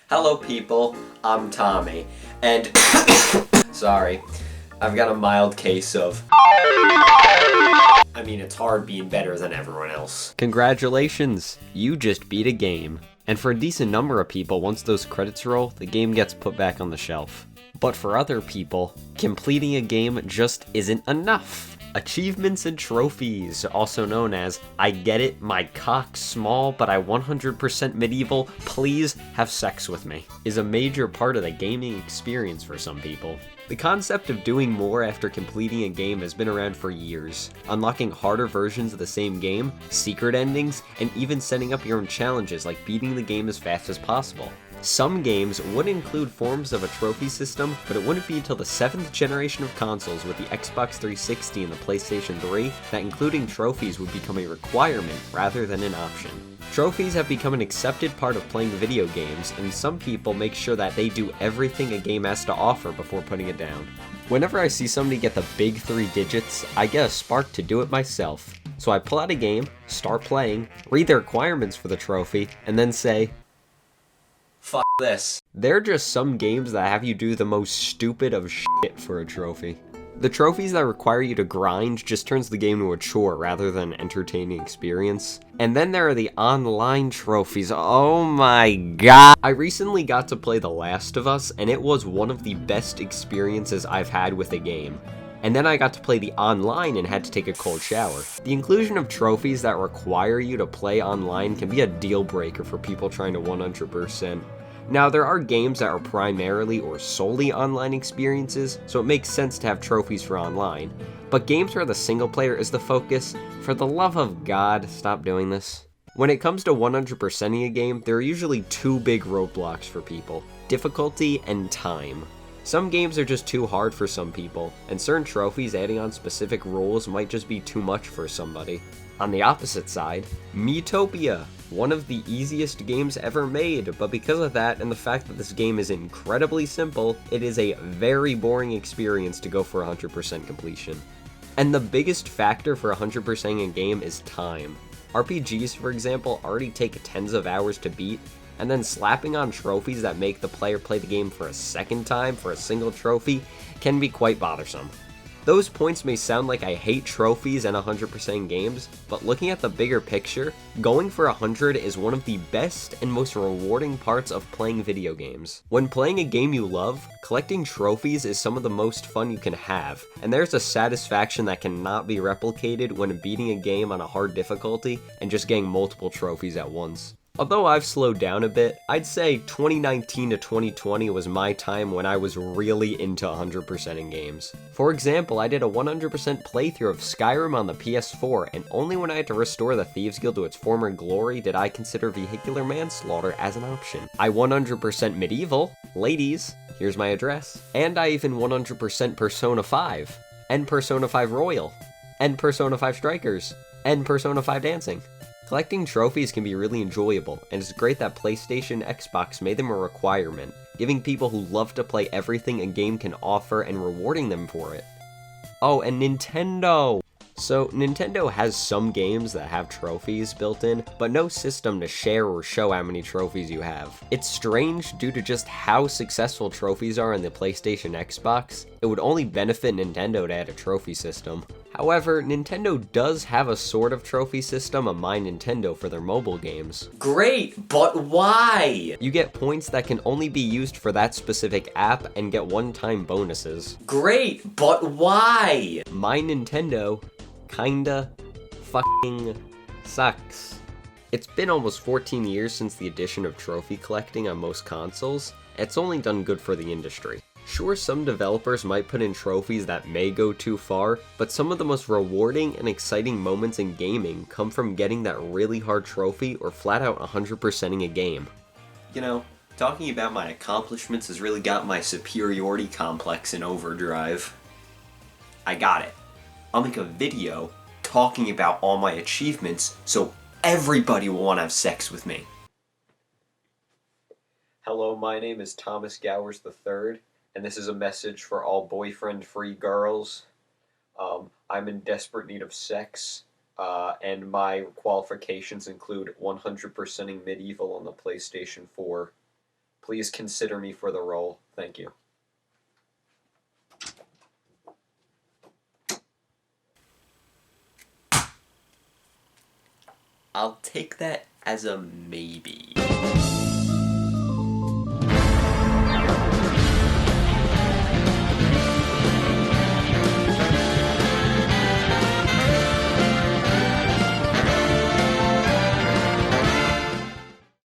Hello people, I'm Tommy, and sorry, I've got a mild case of it's hard being better than everyone else. Congratulations, you just beat a game. And for a decent number of people, once those credits roll, the game gets put back on the shelf. But for other people, completing a game just isn't enough. Achievements and trophies, also known as I get it, my cock's small, but I 100% medieval, please have sex with me, is a major part of the gaming experience for some people. The concept of doing more after completing a game has been around for years, unlocking harder versions of the same game, secret endings, and even setting up your own challenges like beating the game as fast as possible. Some games would include forms of a trophy system, but it wouldn't be until the 7th generation of consoles with the Xbox 360 and the PlayStation 3 that including trophies would become a requirement rather than an option. Trophies have become an accepted part of playing video games, and some people make sure that they do everything a game has to offer before putting it down. Whenever I see somebody get the big 3 digits, I get a spark to do it myself. So I pull out a game, start playing, read the requirements for the trophy, and then say, "Fuck this." There are just some games that have you do the most stupid of shit for a trophy. The trophies that require you to grind just turns the game into a chore rather than an entertaining experience. And then there are the online trophies. Oh my god. I recently got to play The Last of Us, and it was one of the best experiences I've had with a game. And then I got to play the online and had to take a cold shower. The inclusion of trophies that require you to play online can be a deal breaker for people trying to 100%. Now, there are games that are primarily or solely online experiences, so it makes sense to have trophies for online. But games where the single player is the focus, for the love of God, stop doing this. When it comes to 100%ing a game, there are usually 2 big roadblocks for people: difficulty and time. Some games are just too hard for some people, and certain trophies adding on specific rules might just be too much for somebody. On the opposite side, Miitopia, one of the easiest games ever made, but because of that and the fact that this game is incredibly simple, it is a very boring experience to go for 100% completion. And the biggest factor for 100%ing a game is time. RPGs, for example, already take tens of hours to beat, and then slapping on trophies that make the player play the game for a second time for a single trophy can be quite bothersome. Those points may sound like I hate trophies and 100% games, but looking at the bigger picture, going for 100 is one of the best and most rewarding parts of playing video games. When playing a game you love, collecting trophies is some of the most fun you can have, and there's a satisfaction that cannot be replicated when beating a game on a hard difficulty and just getting multiple trophies at once. Although I've slowed down a bit, I'd say 2019 to 2020 was my time when I was really into 100% in games. For example, I did a 100% playthrough of Skyrim on the PS4, and only when I had to restore the Thieves Guild to its former glory did I consider vehicular manslaughter as an option. I 100% medieval, ladies, here's my address, and I even 100% Persona 5, and Persona 5 Royal, and Persona 5 Strikers, and Persona 5 Dancing. Collecting trophies can be really enjoyable, and it's great that PlayStation and Xbox made them a requirement, giving people who love to play everything a game can offer and rewarding them for it. Oh, and Nintendo! So, Nintendo has some games that have trophies built in, but no system to share or show how many trophies you have. It's strange due to just how successful trophies are in the PlayStation and Xbox. It would only benefit Nintendo to add a trophy system. However, Nintendo does have a sort of trophy system on My Nintendo for their mobile games. Great, but why? You get points that can only be used for that specific app and get one-time bonuses. Great, but why? My Nintendo kinda fucking sucks. It's been almost 14 years since the addition of trophy collecting on most consoles. It's only done good for the industry. Sure, some developers might put in trophies that may go too far, but some of the most rewarding and exciting moments in gaming come from getting that really hard trophy or flat out 100%ing a game. You know, talking about my accomplishments has really got my superiority complex in overdrive. I got it. I'll make a video talking about all my achievements so everybody will want to have sex with me. Hello, my name is Thomas Gowers III, and this is a message for all boyfriend-free girls. I'm in desperate need of sex, and my qualifications include 100%ing medieval on the PlayStation 4. Please consider me for the role. Thank you. I'll take that as a maybe.